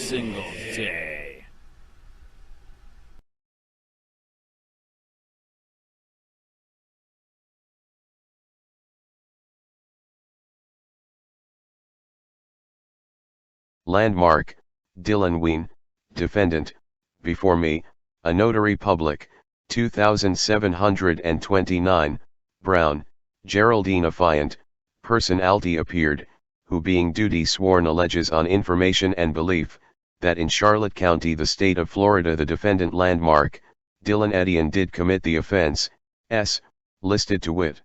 single day. Landmark, Dylan Ween, defendant, before me, a notary public, 2729, Brown, Geraldine affiant, personality appeared, who being duty sworn alleges on information and belief, that in Charlotte County the state of Florida the defendant Landmark, Dylan Etienne did commit the offense, listed to wit.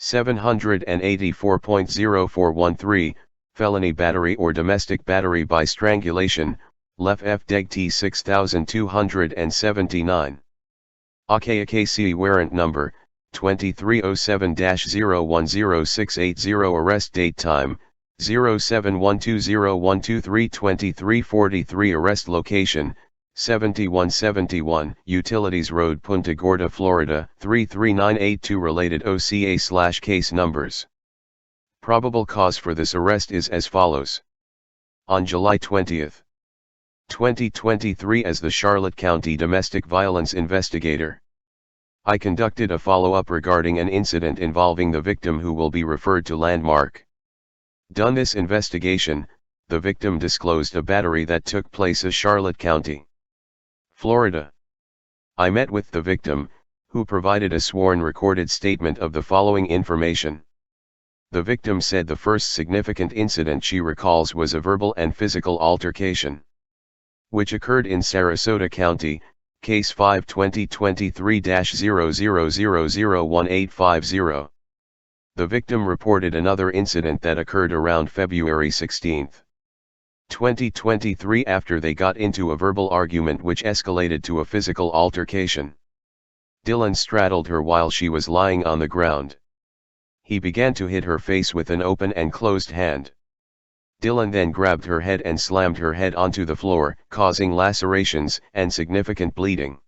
784.0413, felony battery or domestic battery by strangulation, Lef F Deg T 6279. AKC warrant number, 2307-010680. Arrest date time, 071201232343. Arrest location, 7171 Utilities Road, Punta Gorda, Florida, 33982. Related OCA/case numbers. Probable cause for this arrest is as follows. On July 20, 2023, as the Charlotte County Domestic Violence Investigator, I conducted a follow-up regarding an incident involving the victim who will be referred to Landmark. Done this investigation, the victim disclosed a battery that took place in Charlotte County, Florida. I met with the victim, who provided a sworn recorded statement of the following information. The victim said the first significant incident she recalls was a verbal and physical altercation, which occurred in Sarasota County, Case 5-2023-00001850. The victim reported another incident that occurred around February 16, 2023, after they got into a verbal argument which escalated to a physical altercation. Dylan straddled her while she was lying on the ground. He began to hit her face with an open and closed hand. Dylan then grabbed her head and slammed her head onto the floor, causing lacerations and significant bleeding.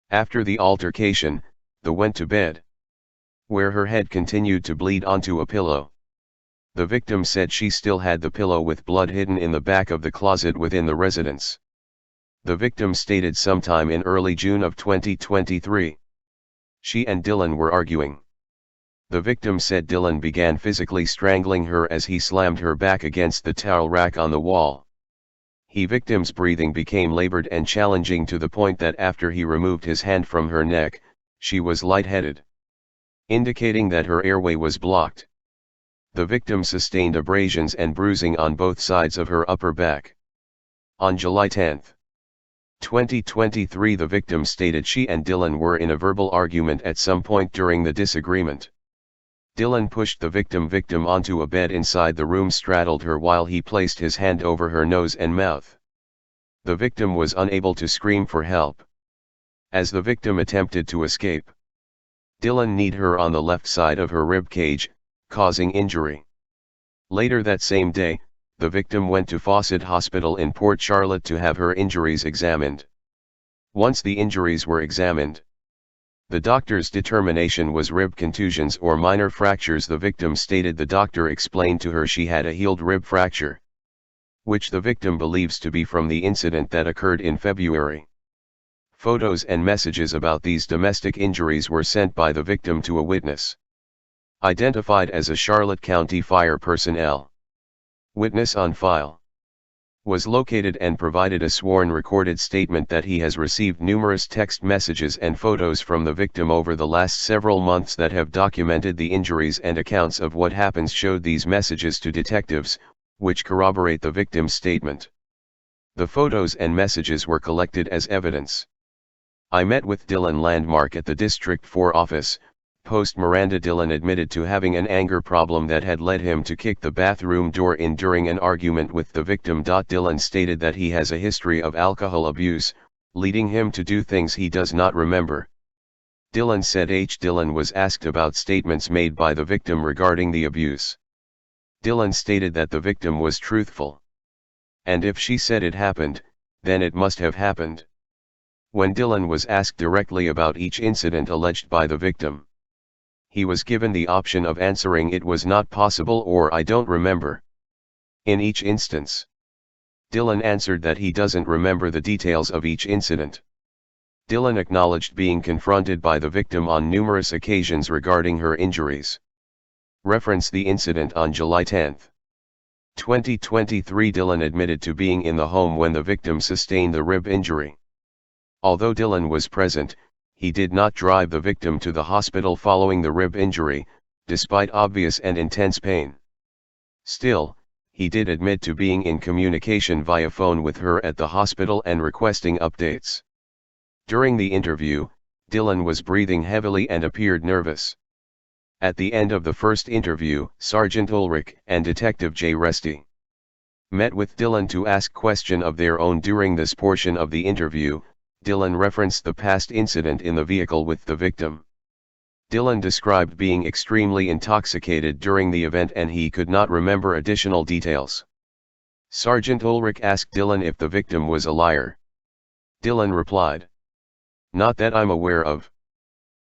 After the altercation, they went to bed, where her head continued to bleed onto a pillow. The victim said she still had the pillow with blood hidden in the back of the closet within the residence. The victim stated sometime in early June of 2023, she and Dylan were arguing. The victim said Dylan began physically strangling her as he slammed her back against the towel rack on the wall. The victim's breathing became labored and challenging to the point that after he removed his hand from her neck, she was lightheaded, indicating that her airway was blocked. The victim sustained abrasions and bruising on both sides of her upper back. On July 10, 2023, the victim stated she and Dylan were in a verbal argument at some point during the disagreement. Dylan pushed the victim onto a bed inside the room, straddled her while he placed his hand over her nose and mouth. The victim was unable to scream for help. As the victim attempted to escape, Dylan kneed her on the left side of her rib cage, causing injury. Later that same day, the victim went to Fawcett Hospital in Port Charlotte to have her injuries examined. Once the injuries were examined, the doctor's determination was rib contusions or minor fractures. The victim stated the doctor explained to her she had a healed rib fracture, which the victim believes to be from the incident that occurred in February. Photos and messages about these domestic injuries were sent by the victim to a witness, identified as a Charlotte County Fire personnel. Witness on file was located and provided a sworn recorded statement that he has received numerous text messages and photos from the victim over the last several months that have documented the injuries, and accounts of what happens showed these messages to detectives, which corroborate the victim's statement. The photos and messages were collected as evidence. I met with Dylan Landmark at the District 4 office. Post Miranda, Dylan admitted to having an anger problem that had led him to kick the bathroom door in during an argument with the victim. Dylan stated that he has a history of alcohol abuse, leading him to do things he does not remember. Dylan said Dylan was asked about statements made by the victim regarding the abuse. Dylan stated that the victim was truthful, and if she said it happened, then it must have happened. When Dylan was asked directly about each incident alleged by the victim, he was given the option of answering it was not possible or I don't remember. In each instance, Dylan answered that he doesn't remember the details of each incident. Dylan acknowledged being confronted by the victim on numerous occasions regarding her injuries. Reference the incident on July 10, 2023. Dylan admitted to being in the home when the victim sustained the rib injury. Although Dylan was present, he did not drive the victim to the hospital following the rib injury, despite obvious and intense pain. Still, he did admit to being in communication via phone with her at the hospital and requesting updates. During the interview, Dylan was breathing heavily and appeared nervous. At the end of the first interview, Sergeant Ulrich and Detective J. Resty met with Dylan to ask question of their own. During this portion of the interview, Dylan referenced the past incident in the vehicle with the victim. Dylan described being extremely intoxicated during the event and he could not remember additional details. Sergeant Ulrich asked Dylan if the victim was a liar. Dylan replied, "Not that I'm aware of."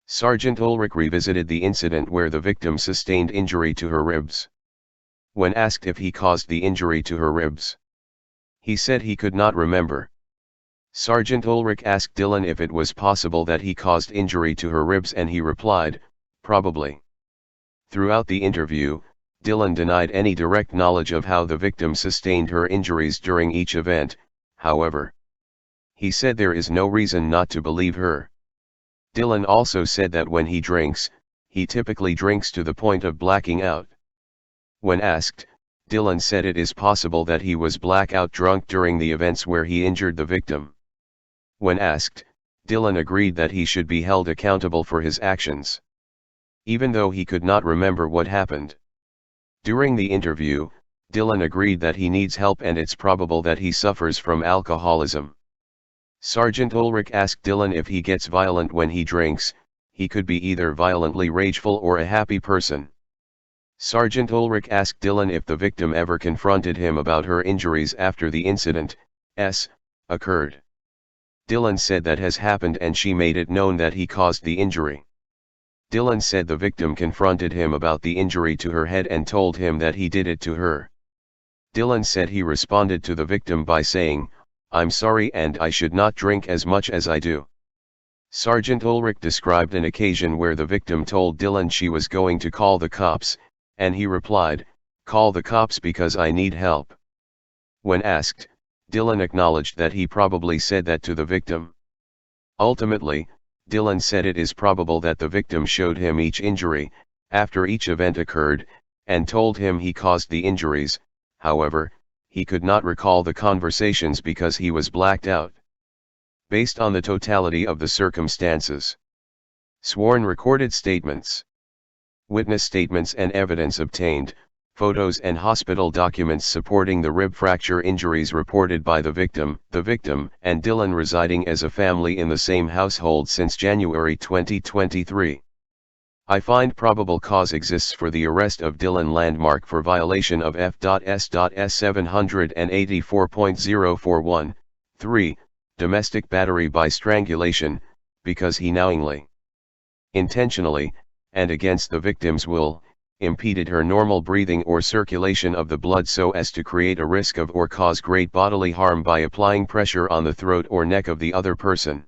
Sergeant Ulrich revisited the incident where the victim sustained injury to her ribs. When asked if he caused the injury to her ribs, he said he could not remember. Sergeant Ulrich asked Dylan if it was possible that he caused injury to her ribs and he replied, "Probably." Throughout the interview, Dylan denied any direct knowledge of how the victim sustained her injuries during each event. However, he said there is no reason not to believe her. Dylan also said that when he drinks, he typically drinks to the point of blacking out. When asked, Dylan said it is possible that he was blackout drunk during the events where he injured the victim. When asked, Dylan agreed that he should be held accountable for his actions, even though he could not remember what happened. During the interview, Dylan agreed that he needs help and it's probable that he suffers from alcoholism. Sergeant Ulrich asked Dylan if he gets violent when he drinks. He could be either violently rageful or a happy person. Sergeant Ulrich asked Dylan if the victim ever confronted him about her injuries after the incident occurred. Dylan said that has happened and she made it known that he caused the injury. Dylan said the victim confronted him about the injury to her head and told him that he did it to her. Dylan said he responded to the victim by saying, "I'm sorry and I should not drink as much as I do." Sergeant Ulrich described an occasion where the victim told Dylan she was going to call the cops, and he replied, "Call the cops because I need help." When asked, Dylan acknowledged that he probably said that to the victim. Ultimately, Dylan said it is probable that the victim showed him each injury, after each event occurred, and told him he caused the injuries. However, he could not recall the conversations because he was blacked out. Based on the totality of the circumstances. Sworn recorded statements. Witness statements and evidence obtained, photos and hospital documents supporting the rib fracture injuries reported by the victim and Dylan residing as a family in the same household since January 2023. I find probable cause exists for the arrest of Dylan Landmark for violation of F.S.S 784.041, 3, domestic battery by strangulation, because he knowingly, intentionally, and against the victim's will, impeded her normal breathing or circulation of the blood so as to create a risk of or cause great bodily harm by applying pressure on the throat or neck of the other person.